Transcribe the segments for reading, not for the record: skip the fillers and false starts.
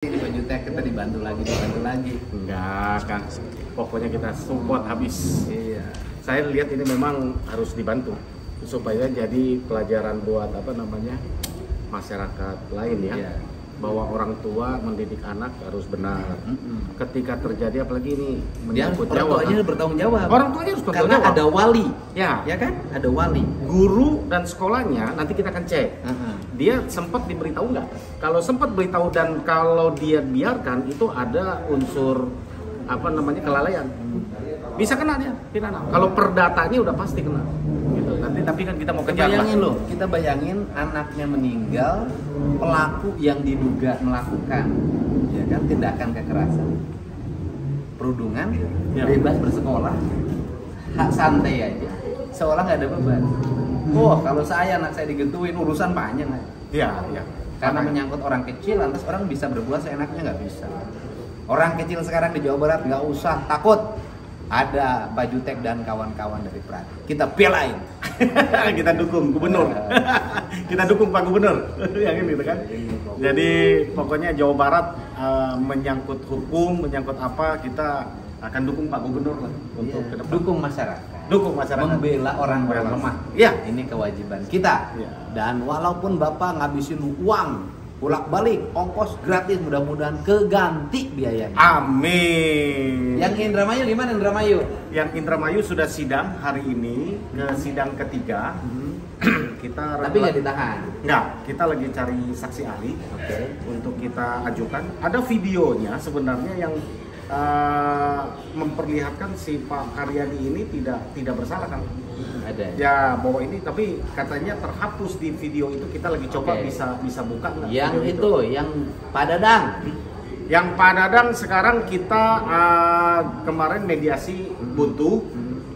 Ini baju teh kita dibantu lagi. Enggak kan, pokoknya kita support habis. Iya. Saya lihat ini memang harus dibantu supaya jadi pelajaran buat masyarakat lain ya. Iya. Bahwa orang tua mendidik anak harus benar. Ketika terjadi apalagi ini Dia menyangkut orang nyawa. tuanya harus bertanggung jawab. Orang tuanya harus bertanggung Karena jawab. ada wali. Ya, Ya kan? Ada wali. guru dan sekolahnya nanti kita akan cek. Heeh. Dia sempat diberitahu nggak? Kalau sempat beritahu dan kalau dia biarkan itu ada unsur kelalaian. Bisa kena dia pidana. Kalau perdatanya udah pasti kena. Gitu. Nanti tapi kan kita mau kejar. Kita bayangin anaknya meninggal, pelaku yang diduga melakukan ya kan tindakan kekerasan. Perundungan, Ya. bebas bersekolah, hak santai aja. Seolah nggak ada beban. Kalau anak saya digentuin urusan panjang aja. Iya, iya. Karena menyangkut orang kecil, lantas orang bisa berbuat seenaknya, nggak bisa. Orang kecil sekarang di Jawa Barat nggak usah takut. Ada Baju Tek dan kawan-kawan dari Pradi. Kita belain. Kita dukung gubernur. Kita dukung Pak Gubernur. Yang ini kan. Jadi pokoknya Jawa Barat menyangkut hukum, menyangkut apa kita akan dukung Pak Gubernur lah untuk ke depan. Dukung masyarakat. Dukung masyarakat. Membela orang-orang lemah. Iya. Ini kewajiban kita. Iya. Dan walaupun Bapak ngabisin uang bolak-balik, ongkos gratis, mudah-mudahan keganti biayanya. Amin. Yang Indramayu gimana Indramayu? Yang Indramayu sudah sidang hari ini ke sidang ketiga. Kita Tapi nggak ditahan. Nggak, kita lagi cari saksi ahli untuk kita ajukan. Ada videonya sebenarnya yang memperlihatkan si Pak Karyadi ini tidak bersalah kan? Ada. Ya bahwa ini tapi katanya terhapus di video itu, kita lagi coba bisa buka nggak? Yang video itu, yang Pak Dadang. Yang Pak Dadang sekarang kita kemarin mediasi buntu,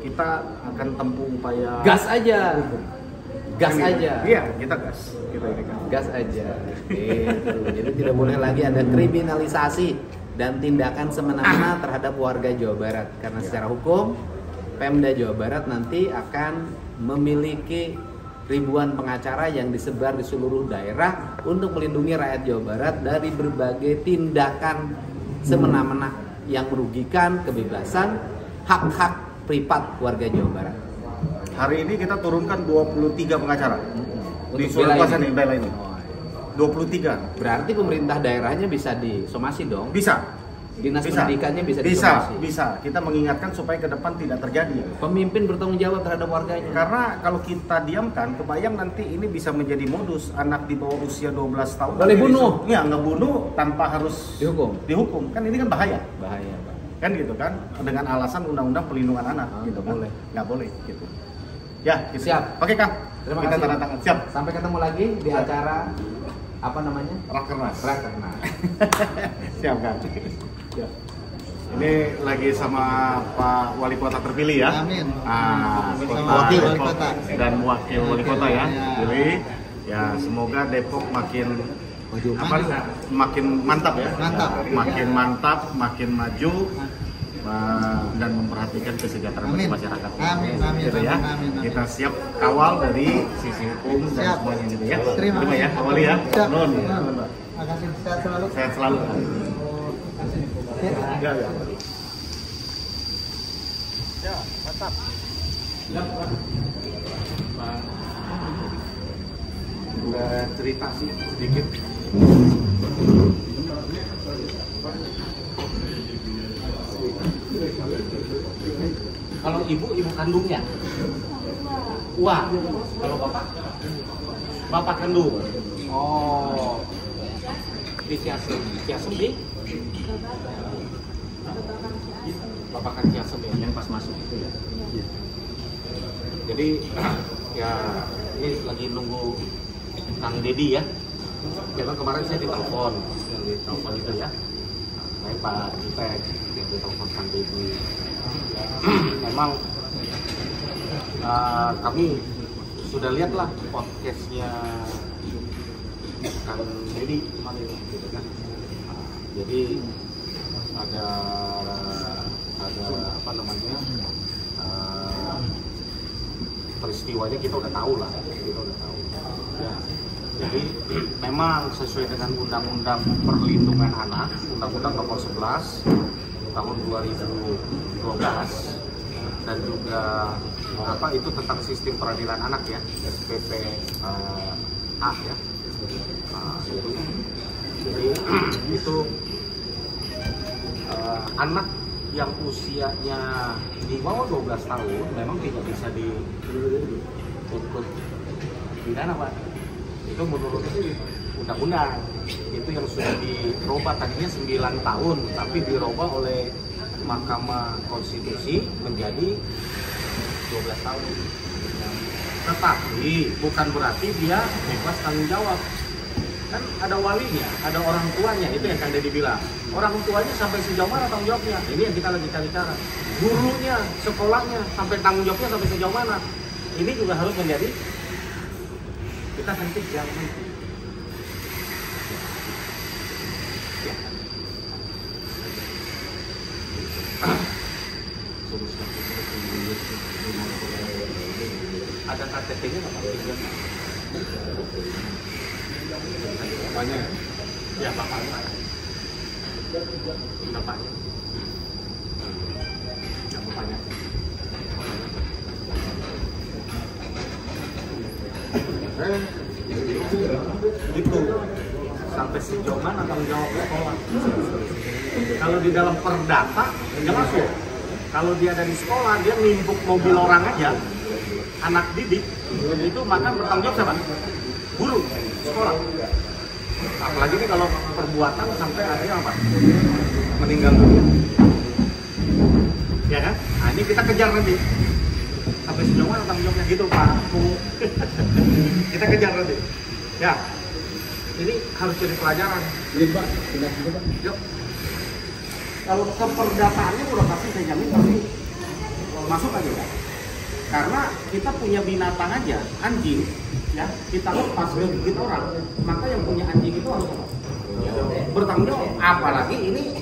kita akan tempuh upaya Gas aja. Gas Ini, aja. Iya, kita gas. Kita ini kan. Gas aja. Gitu. Jadi tidak boleh lagi ada kriminalisasi dan tindakan semena-mena terhadap warga Jawa Barat. Karena secara hukum Pemda Jawa Barat nanti akan memiliki ribuan pengacara yang disebar di seluruh daerah untuk melindungi rakyat Jawa Barat dari berbagai tindakan semena-mena yang merugikan kebebasan hak-hak privat warga Jawa Barat. Hari ini kita turunkan 23 pengacara di Untuk seluruh bela kawasan ini. ini, bela ini. 23. Berarti pemerintah daerahnya bisa disomasi dong? Bisa. Dinas Bisa. pendidikannya bisa Bisa, disomasi? bisa. Kita mengingatkan supaya ke depan tidak terjadi. Pemimpin bertanggung jawab terhadap warganya? Karena kalau kita diamkan, kebayang nanti ini bisa menjadi modus anak di bawah usia 12 tahun. Boleh bunuh? Iya, ngebunuh tanpa harus dihukum. Kan ini kan bahaya. Bahaya, Pak. Kan gitu kan, dengan alasan undang-undang pelindungan anak gitu kan. boleh. Nggak boleh gitu. Ya, gitu. Siap. Oke, Kang. Terima Kita kasih. tanda tangan. Siap. Sampai ketemu lagi di Siap. acara apa namanya? Rakernas. Rakernas. Siap, Kang. Siap. Ini lagi sama Pak Wali Kota terpilih ya. Amin. Wakil Wali Kota. dan wakil Wali Kota ya. Ya. Pilih. Ya, semoga Depok makin Maju. makin mantap ya. Mantap. Makin mantap, makin maju dan memperhatikan kesejahteraan Amin. masyarakat. Amin, amin, Gitu ya. amin, amin. Kita siap kawal dari sisi hukum dan Siap. semuanya gitu ya. Terima ya, kasih. Pak Wali ya. Siap. Nun. Terima kasih. Sehat selalu. Sehat selalu. Ya. Ya. Ya, mantap. Udah cerita sih sedikit. Kalau ibu kandungnya? Wah, kalau bapak kandung. Oh, di Ciasem di? Bapak kan Ciasem ya, yang pas masuk itu ya. Jadi ya ini lagi nunggu Kang Dedi ya. Karena kemarin saya ditelepon itu ya. Saya Pak Ipek yang ditelepon Kang Dedi. Memang kami sudah lihatlah podcastnya Kang Dedi kemarin gitu kan. Jadi ada apa namanya peristiwanya kita udah tahu lah, ya. Jadi memang sesuai dengan Undang-Undang Perlindungan Anak, Undang-Undang Nomor 11 tahun 2012, dan juga itu tentang sistem peradilan anak ya, SPP A ya. Itu. Jadi itu anak yang usianya di bawah 12 tahun memang tidak bisa dituntut pidana, Pak. Itu menurut undang-undang itu yang sudah dirubah, tadinya 9 tahun tapi dirubah oleh Mahkamah Konstitusi menjadi 12 tahun. Tetapi bukan berarti dia bebas tanggung jawab. Kan ada walinya, ada orang tuanya, itu yang Kang Deddy bilang. Orang tuanya sampai sejauh mana tanggung jawabnya? Ini yang kita lagi cari cara. Gurunya, sekolahnya, sampai tanggung jawabnya sampai sejauh mana? Ini juga harus menjadi kita sentik yang ada KTP-nya nggak Pak? Bapaknya? Ya bapaknya. Bapaknya. Ya bapaknya. Itu sampai sejauh mana tanggung jawabnya sekolah? Kalau di dalam perdata nggak masuk. Kalau dia ada di sekolah, dia nimpuk mobil orang aja, anak didik, itu maka bertanggung jawab siapa? Guru sekolah. Apalagi ini kalau perbuatan sampai akhirnya apa? Meninggal dunia. Ya kan? Nah ini kita kejar nanti. Sampai sejauh mana tanggung jawabnya gitu Pak. Kita kejar nanti. Ya. Ini harus jadi pelajaran. Iya Pak, tidak juga Pak. Yuk. Kalau keperdataannya udah pasti saya jamin pasti masuk aja ya. Karena kita punya binatang aja, anjing, ya kita lepas gigit orang, maka yang punya anjing itu harus apa? Bertanggung jawab. Apalagi ini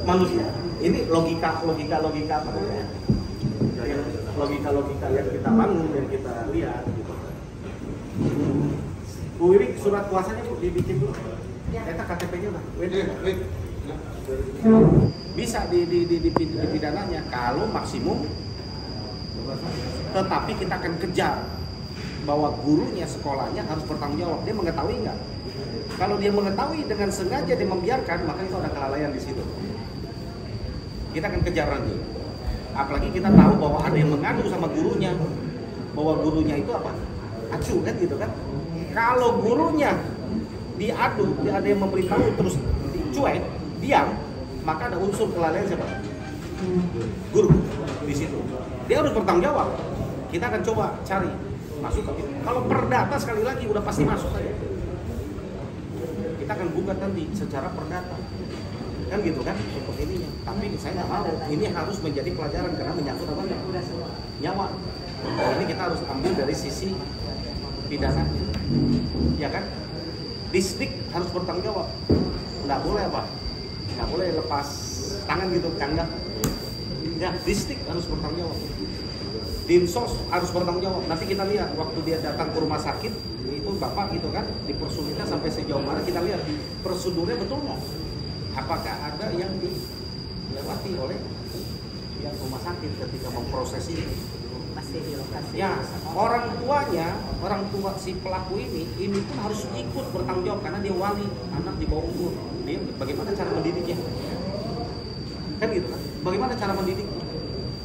manusia. Ini logika apa namanya? Logika yang kita bangun, yang kita lihat. Gitu. Bu Wiwi, surat kuasanya Bu dibikin dulu. Kita KTP-nya lah. Bisa dipidananya kalau maksimum, tetapi kita akan kejar bahwa gurunya sekolahnya harus bertanggung jawab. Dia mengetahui nggak? Kalau dia mengetahui dengan sengaja dia membiarkan, maka itu ada kelalaian di situ. Kita akan kejar nanti. Apalagi kita tahu bahwa ada yang mengadu sama gurunya, bahwa gurunya itu apa? Acuh kan gitu kan? Kalau gurunya diadu, ada yang memberitahu terus cuek, diam, maka ada unsur kelalaian siapa? Guru di situ. Dia harus bertanggung jawab. Kita akan coba cari masuk ke. Kalau perdata sekali lagi udah pasti masuk aja. Kita akan gugat nanti secara perdata. Kan gitu kan untuk ininya. Tapi saya nggak mau. Ini harus menjadi pelajaran karena menyangkut apa? Nyawa. Nah, ini kita harus ambil dari sisi pidananya. Ya kan? Disdik harus bertanggung jawab. Nggak boleh apa? Nggak boleh lepas tangan gitu, kandak. Ya, disdik harus bertanggung jawab. Dinsos harus bertanggung jawab. Nanti kita lihat waktu dia datang ke rumah sakit, itu bapak gitu kan, dipersulitkan sampai sejauh mana kita lihat prosedurnya betul nggak? Apakah ada yang dilewati oleh pihak rumah sakit ketika memproses ini? Masih di lokasi. Ya, orang tua si pelaku ini pun harus ikut bertanggung jawab karena dia wali anak di bawah umur. Dia bagaimana cara mendidiknya? Kan gitu kan? Bagaimana cara mendidik?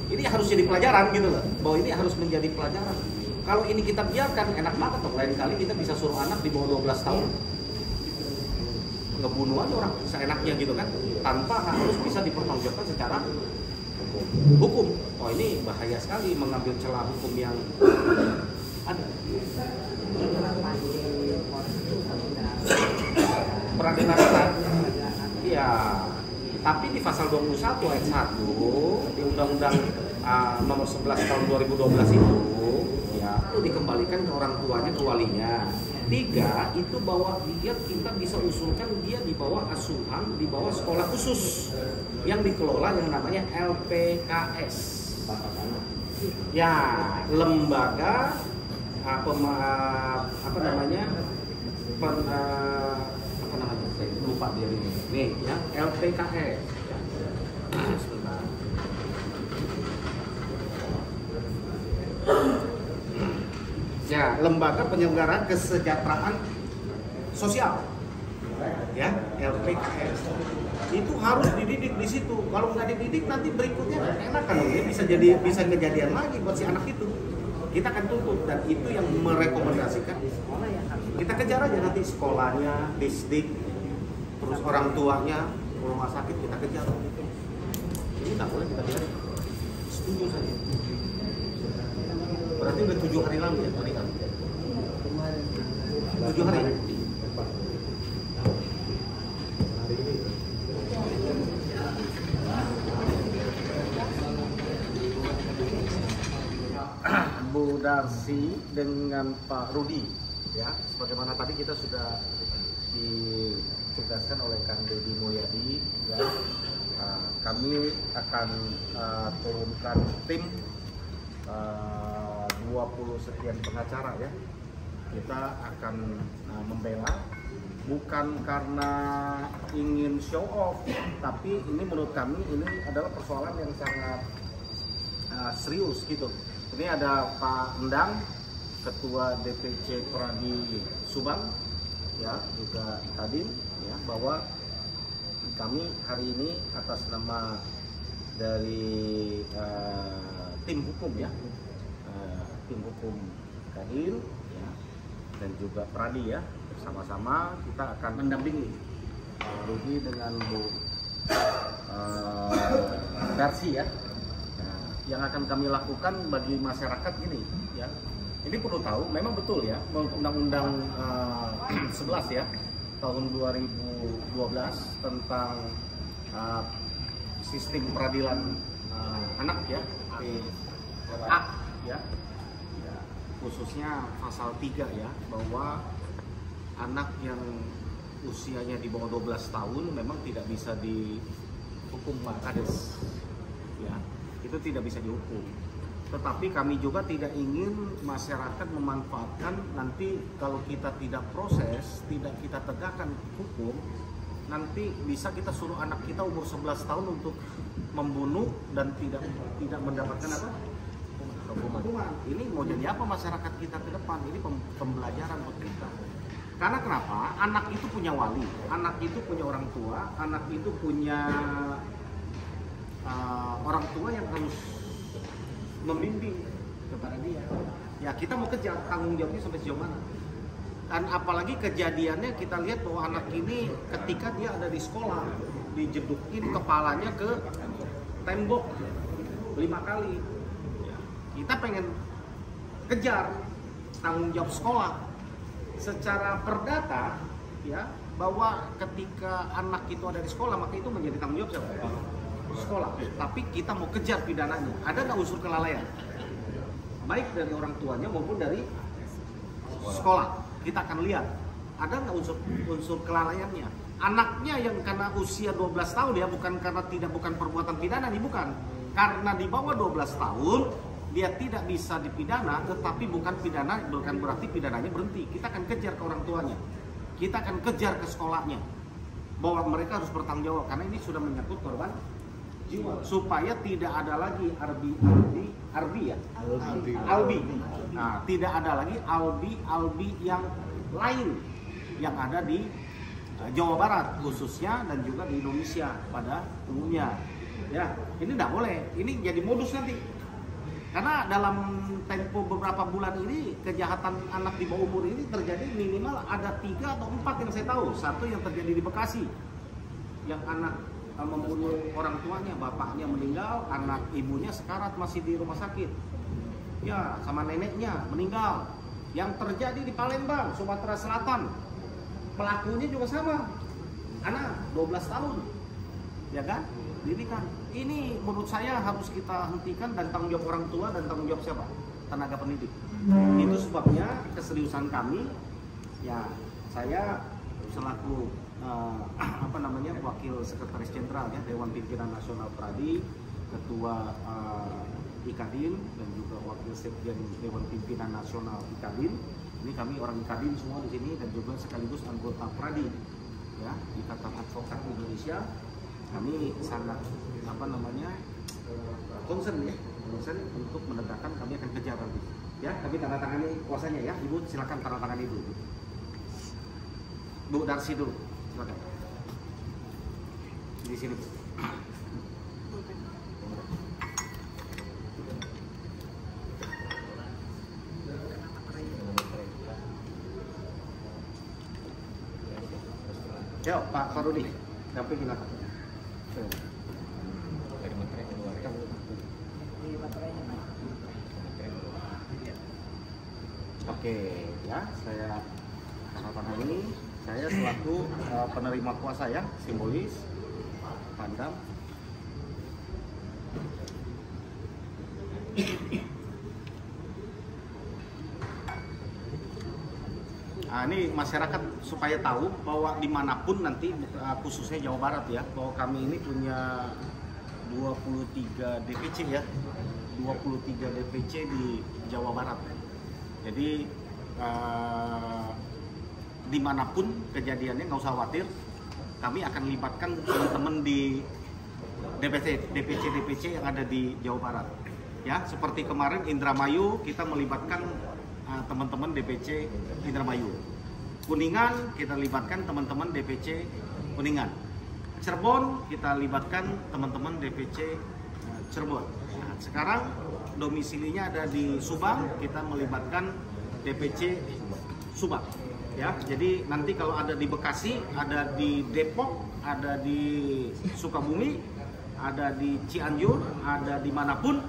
Ini harus jadi pelajaran gitu loh. Bahwa ini harus menjadi pelajaran. Kalau ini kita biarkan enak banget tuh. Lain kali kita bisa suruh anak di bawah 12 tahun ngebunuh aja orang seenaknya gitu kan, tanpa harus bisa dipertanggungjawabkan secara hukum. Oh ini bahaya sekali mengambil celah hukum yang ada. Peradilan anak, iya. Tapi di pasal 21 ayat 1 di Undang-Undang nomor 11 tahun 2012 itu ya itu dikembalikan ke orang tuanya, ke walinya. 3 itu bahwa kita bisa usulkan dia di bawah asuhan, di bawah sekolah khusus yang dikelola yang namanya LPKS. Ya, lembaga apa namanya? Apa namanya? Saya lupa dia ini. Nih ya, LPKS. Ya. Sebentar. Ya, Lembaga Penyelenggaraan Kesejahteraan Sosial. Ya, LPKS. Itu harus dididik di situ. Kalau nggak dididik nanti berikutnya nggak enak kan, dia bisa kejadian lagi buat si anak itu. Kita akan tuntut dan itu yang merekomendasikan sekolah yang harus kita kejar aja nanti sekolahnya, distrik, terus orang tuanya, rumah sakit kita kejar. Ini nggak boleh kita kejar. Setuju saya. Berarti udah 7 hari lalu ya, hari lalu. 7 hari. Bu Darsi dengan Pak Rudi, ya, sebagaimana tadi kita sudah ditugaskan oleh Kang Deddy Mulyadi, ya, kami akan turunkan tim 20 sekian pengacara, ya, kita akan membela, bukan karena ingin show off, tapi ini menurut kami ini adalah persoalan yang sangat serius gitu. Ini ada Pak Endang, Ketua DPC Pradi Subang, ya, juga Kadin, ya, bahwa kami hari ini atas nama dari tim hukum, ya, tim hukum Kadin, ya, dan juga Pradi, ya, bersama-sama kita akan mendampingi Rudi dengan Bu Darsi, ya. Yang akan kami lakukan bagi masyarakat ini, ya, ini perlu tahu, memang betul ya, Undang-Undang 11 ya tahun 2012 tentang sistem peradilan anak, ya, PA, ya, khususnya pasal 3, ya, bahwa anak yang usianya di bawah 12 tahun memang tidak bisa dihukum Pak Kades, ya. Itu tidak bisa dihukum. Tetapi kami juga tidak ingin masyarakat memanfaatkan nanti kalau kita tidak proses, tidak kita tegakkan hukum, nanti bisa kita suruh anak kita umur 11 tahun untuk membunuh dan tidak mendapatkan apa? Hukuman. Ini mau jadi apa masyarakat kita ke depan? Ini pembelajaran buat kita. Karena kenapa? Anak itu punya wali, anak itu punya orang tua, anak itu punya orang tua yang harus membimbing kepada dia. Ya, kita mau kejar tanggung jawabnya sampai sejauh mana. Dan apalagi kejadiannya kita lihat bahwa anak ini ketika dia ada di sekolah dijedukin kepalanya ke tembok 5 kali. Ya, kita pengen kejar tanggung jawab sekolah. Secara perdata, ya, bahwa ketika anak itu ada di sekolah maka itu menjadi tanggung jawab siapa? Sekolah, tapi kita mau kejar pidananya. Ada nggak unsur kelalaian? Baik dari orang tuanya maupun dari sekolah. Kita akan lihat ada nggak unsur kelalaiannya. Anaknya yang karena usia 12 tahun, ya, bukan perbuatan pidana, nih, bukan. Karena di bawah 12 tahun dia tidak bisa dipidana, tetapi bukan berarti pidananya berhenti. Kita akan kejar ke orang tuanya. Kita akan kejar ke sekolahnya. Bahwa mereka harus bertanggung jawab karena ini sudah menyangkut korban jiwa, supaya tidak ada lagi Albi. Nah, tidak ada lagi Albi yang lain yang ada di Jawa Barat khususnya dan juga di Indonesia pada umumnya. Ya, ini tidak boleh. Ini jadi modus nanti. Karena dalam tempo beberapa bulan ini kejahatan anak di bawah umur ini terjadi minimal ada 3 atau 4 yang saya tahu. Satu yang terjadi di Bekasi, yang anak membunuh orang tuanya, bapaknya meninggal, anak ibunya sekarat masih di rumah sakit, ya, sama neneknya meninggal. Yang terjadi di Palembang, Sumatera Selatan, pelakunya juga sama, anak 12 tahun, ya kan, didikan. Ini menurut saya harus kita hentikan dan tanggung jawab orang tua dan tanggung jawab siapa? Tenaga pendidik. Itu sebabnya keseriusan kami, ya, saya selaku Wakil Sekretaris Jenderal, ya, Dewan Pimpinan Nasional Pradi, Ketua Kadin dan juga Wakil Sekjen Dewan Pimpinan Nasional Kadin. Ini kami orang Kadin semua di sini dan juga sekaligus anggota Pradi ya, Ikatan Advokat Indonesia. Kami sangat concern untuk menegakkan, kami akan kejar nanti. Ya, kami tanda tangani kuasanya ya, Ibu silakan tanda tangan itu. Bu Darsi dulu, silakan. Di sini. Ya, Pak Farudi, dampingi lah. Oke, ya, saya tanda tangan ini. Saya selaku penerima kuasa ya, simbolis, pandang. Nah, ini masyarakat supaya tahu bahwa dimanapun nanti, khususnya Jawa Barat ya, bahwa kami ini punya 23 DPC ya, 23 DPC di Jawa Barat. Jadi dimanapun kejadiannya nggak usah khawatir, kami akan libatkan teman-teman di DPC yang ada di Jawa Barat. Ya, seperti kemarin Indramayu kita melibatkan teman-teman DPC Indramayu. Kuningan kita libatkan teman-teman DPC Kuningan. Cirebon kita libatkan teman-teman DPC Cirebon. Nah, sekarang domisilinya ada di Subang, kita melibatkan DPC Subang. Ya, jadi nanti kalau ada di Bekasi, ada di Depok, ada di Sukabumi, ada di Cianjur, ada dimanapun,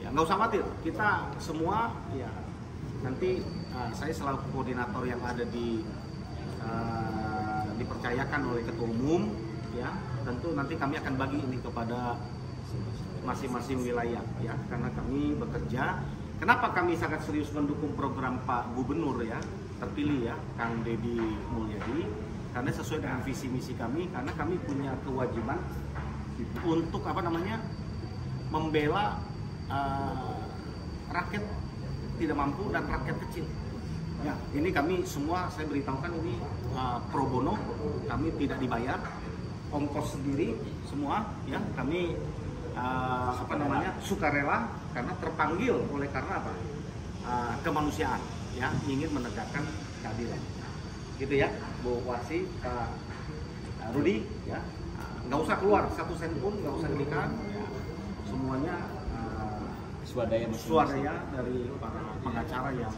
ya nggak usah khawatir. Kita semua ya nanti saya selaku koordinator yang ada dipercayakan oleh ketua umum, ya tentu nanti kami akan bagi ini kepada masing-masing wilayah, ya karena kami bekerja. Kenapa kami sangat serius mendukung program Pak Gubernur ya terpilih ya, Kang Deddy Mulyadi, karena sesuai dengan visi misi kami, karena kami punya kewajiban untuk membela rakyat tidak mampu dan rakyat kecil. Ya, ini kami semua saya beritahukan ini pro bono, kami tidak dibayar, ongkos sendiri semua ya, kami sukarela karena terpanggil oleh karena apa? Kemanusiaan ya, ingin menegakkan keadilan. Gitu ya, Bu Warsi, Pak Rudi ya. Nggak usah keluar 1 sen pun, nggak usah diberikan ya. Semuanya swadaya dari para pengacara yang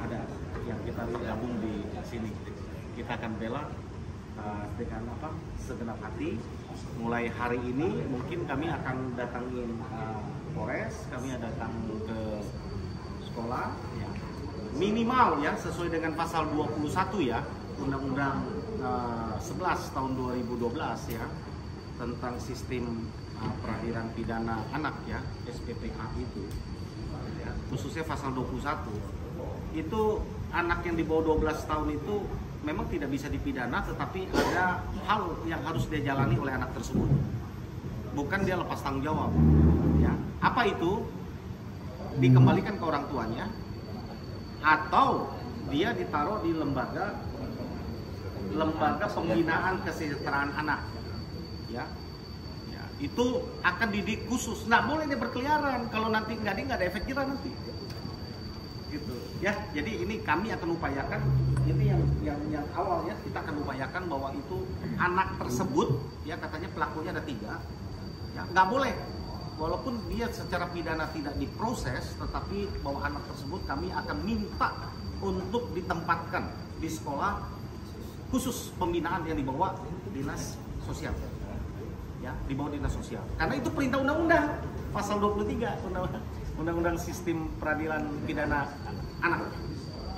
ada, yang kita gabung di sini. Kita akan bela dengan segenap hati. Mulai hari ini mungkin kami akan datangin Polres, kami datang ke sekolah ya. Minimal ya sesuai dengan pasal 21 ya, Undang-Undang 11 tahun 2012 ya, tentang sistem peradilan pidana anak ya, SPPA itu ya, khususnya pasal 21 itu anak yang di bawah 12 tahun itu memang tidak bisa dipidana, tetapi ada hal yang harus dia jalani oleh anak tersebut, bukan dia lepas tanggung jawab ya. Apa itu? Dikembalikan ke orang tuanya atau dia ditaruh di lembaga pembinaan kesejahteraan anak ya. Itu akan didik khusus, nggak boleh dia berkeliaran. Kalau nanti nggak ada efek jerah nanti gitu ya. Jadi ini kami akan upayakan, ini yang awal ya, kita akan upayakan bahwa itu anak tersebut ya, katanya pelakunya ada 3 ya, nggak boleh walaupun dia secara pidana tidak diproses, tetapi bahwa anak tersebut kami akan minta untuk ditempatkan di sekolah khusus pembinaan yang dibawa dinas sosial ya, di bawah dinas sosial, karena itu perintah undang-undang pasal 23 undang-undang sistem peradilan pidana anak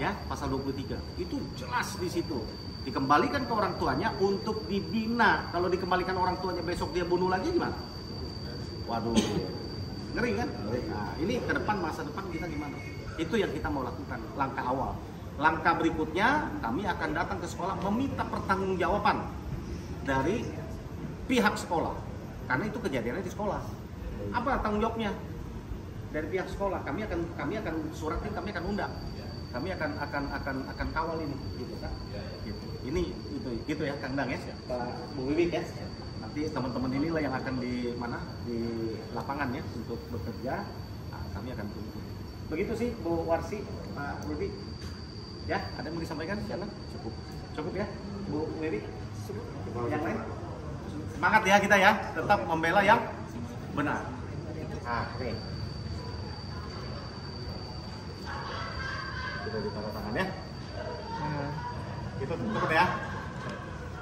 ya, pasal 23 itu jelas di situ, dikembalikan ke orang tuanya untuk dibina. Kalau dikembalikan orang tuanya besok dia bunuh lagi gimana? Waduh, ngeri kan? Nah, ini ke depan, masa depan kita gimana? Itu yang kita mau lakukan, langkah awal. Langkah berikutnya kami akan datang ke sekolah meminta pertanggungjawaban dari pihak sekolah, karena itu kejadiannya di sekolah. Apa tanggung jawabnya? dari pihak sekolah. Kami akan suratin, kami akan undang. Kami akan kawal ini, gitu kan? Gitu. Ini itu gitu ya, Kang Dang ya, Pak Bu Wiwik ya. Nanti teman-teman inilah yang akan di lapangan ya untuk bekerja. Nah, kami akan tunggu. Begitu sih Bu Warsi, Pak Wiwik. Ya, ada yang mau disampaikan? Jangan. Cukup ya, Bu Wiwik. Yang lain? Semangat ya kita ya, tetap membela yang benar. Oke. Kita ditaruh tangan ya. Itu tutup ya.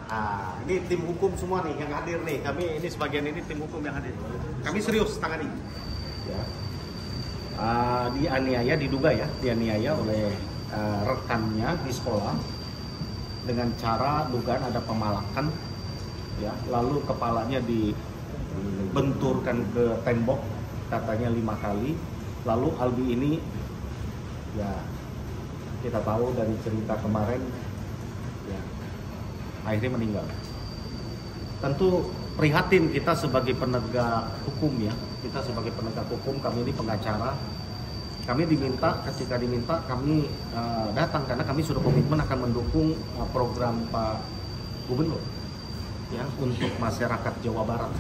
Nah, ini tim hukum semua nih yang hadir nih. Kami ini sebagian ini tim hukum yang hadir. Kami serius tangani. Ya. Dianiaya, diduga ya, dianiaya oleh rekannya di sekolah dengan cara dugaan ada pemalakan, ya. Lalu kepalanya dibenturkan ke tembok, katanya 5 kali. Lalu Albi ini, ya kita tahu dari cerita kemarin, ya akhirnya meninggal. Tentu prihatin kita sebagai penegak hukum ya, kita sebagai penegak hukum, kami ini pengacara, kami diminta, ketika diminta kami datang karena kami sudah komitmen akan mendukung program Pak Gubernur ya untuk masyarakat Jawa Barat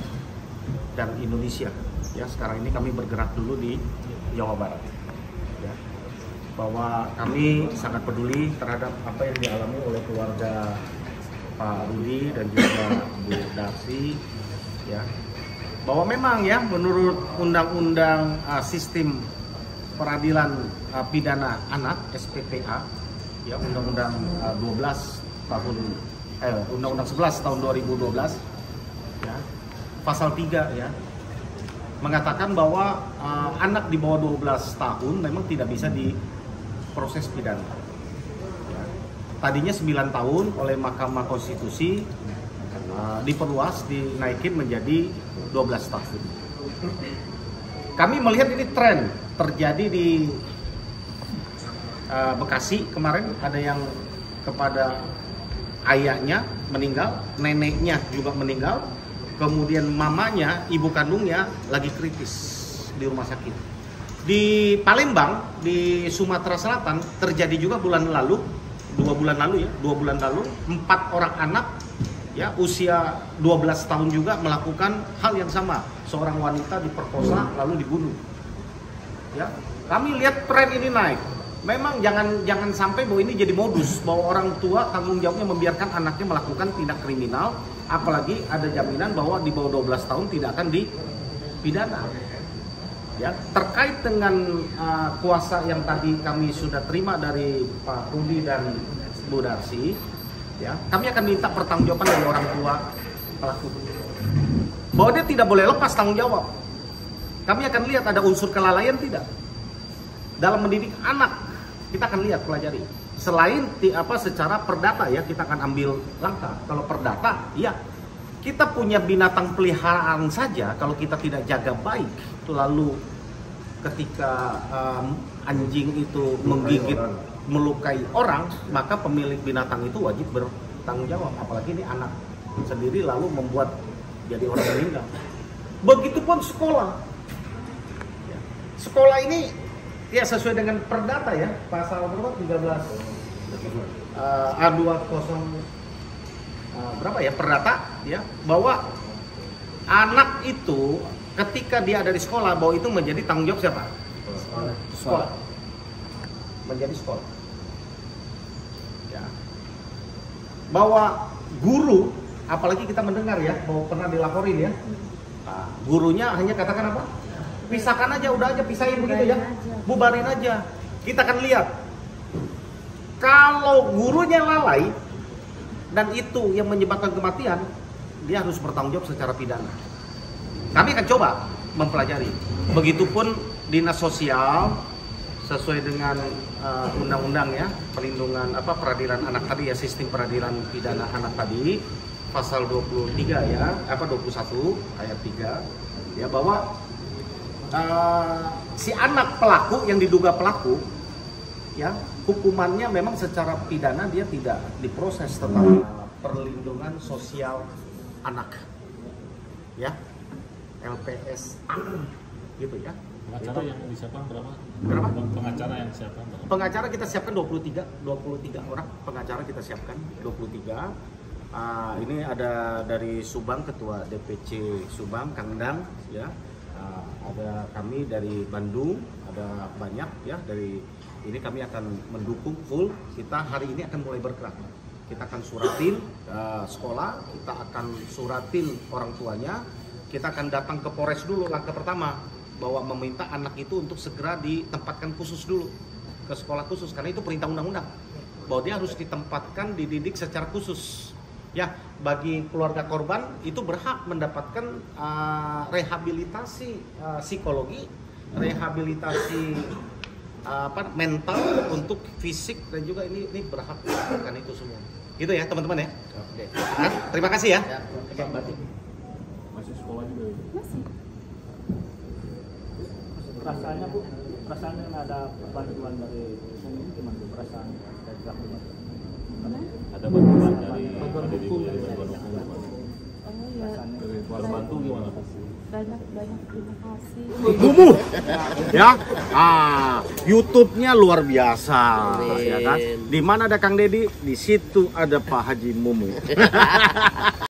dan Indonesia. Ya sekarang ini kami bergerak dulu di Jawa Barat. Ya. Bahwa kami sangat peduli terhadap apa yang dialami oleh keluarga Pak Rudi dan juga Bu Darsi, ya. Bahwa memang ya menurut undang-undang sistem peradilan pidana anak SPPA, ya Undang-Undang 11 tahun 2012, ya pasal 3 ya mengatakan bahwa anak di bawah 12 tahun memang tidak bisa diproses pidana. Ya. Tadinya 9 tahun oleh Mahkamah Konstitusi diperluas, dinaikin menjadi 12 tahun. Kami melihat ini tren terjadi di Bekasi kemarin, ada yang kepada ayahnya meninggal, neneknya juga meninggal, kemudian mamanya, ibu kandungnya lagi kritis di rumah sakit. Di Palembang, di Sumatera Selatan terjadi juga bulan lalu, 2 bulan lalu ya, 2 bulan lalu 4 orang anak ya usia 12 tahun juga melakukan hal yang sama, seorang wanita diperkosa lalu dibunuh. Ya, kami lihat tren ini naik. Memang jangan sampai bahwa ini jadi modus bahwa orang tua tanggung jawabnya membiarkan anaknya melakukan tindak kriminal, apalagi ada jaminan bahwa di bawah 12 tahun tidak akan dipidana. Ya, terkait dengan kuasa yang tadi kami sudah terima dari Pak Rudi dan Bu Darsi, ya, kami akan minta pertanggungjawaban dari orang tua pelaku. Bahwa dia tidak boleh lepas tanggung jawab. Kami akan lihat ada unsur kelalaian tidak dalam mendidik anak. Kita akan lihat, pelajari. Selain secara perdata ya, kita akan ambil langkah. Kalau perdata, ya kita punya binatang peliharaan saja. Kalau kita tidak jaga baik, lalu ketika anjing itu menggigit, melukai orang, maka pemilik binatang itu wajib bertanggung jawab. Apalagi ini anak sendiri lalu membuat jadi orang meninggal. Begitupun sekolah. Sekolah ini ya sesuai dengan perdata ya, pasal berapa? 13 A20 berapa ya, perdata ya, bahwa anak itu ketika dia ada di sekolah, bahwa itu menjadi tanggung jawab siapa? Sekolah. Menjadi sekolah. Ya. Bahwa guru, apalagi kita mendengar ya, bahwa pernah dilaporin ya, gurunya hanya katakan apa? Pisahkan aja, udah aja pisahin begitu ya, bubarin aja. Kita akan lihat kalau gurunya lalai dan itu yang menyebabkan kematian, dia harus bertanggung jawab secara pidana. Kami akan coba mempelajari. Begitupun dinas sosial sesuai dengan undang-undang ya, perlindungan peradilan anak tadi ya, sistem peradilan pidana anak tadi, pasal 23 ya, 21 ayat 3 ya, bahwa si anak pelaku yang diduga pelaku ya, hukumannya memang secara pidana dia tidak diproses, tetapi perlindungan sosial anak ya, LPSA gitu ya. Pengacara yang disiapkan berapa? Berapa? Pengacara yang disiapkan berapa? Pengacara kita siapkan 23 orang pengacara kita siapkan 23. Ini ada dari Subang, ketua DPC Subang, Kang Dang, ya. Ada kami dari Bandung, ada banyak ya dari ini kami akan mendukung full. Kita hari ini akan mulai bergerak. Kita akan suratin sekolah, kita akan suratin orang tuanya, kita akan datang ke Polres dulu langkah pertama bahwa meminta anak itu untuk segera ditempatkan khusus dulu ke sekolah khusus karena itu perintah undang-undang bahwa dia harus ditempatkan dididik secara khusus. Ya, bagi keluarga korban itu berhak mendapatkan rehabilitasi psikologi, rehabilitasi mental untuk fisik dan juga ini berhak mendapatkan itu semua. Gitu ya teman-teman ya. Oke. Nah, terima kasih ya. Oke, Batik. Masih sekolah juga? Masih. Perasaannya Bu, perasaannya ada bantuan dari gimana Bu perasaan dari pelaku? Ada bantuan dari bantuan hukum gimana? Oh ya. Dari keluarga bantu gimana? Banyak terima kasih. Mumu ya. YouTube-nya luar biasa ya kan. Di mana ada Kang Deddy, di situ ada Pak Haji Mumu.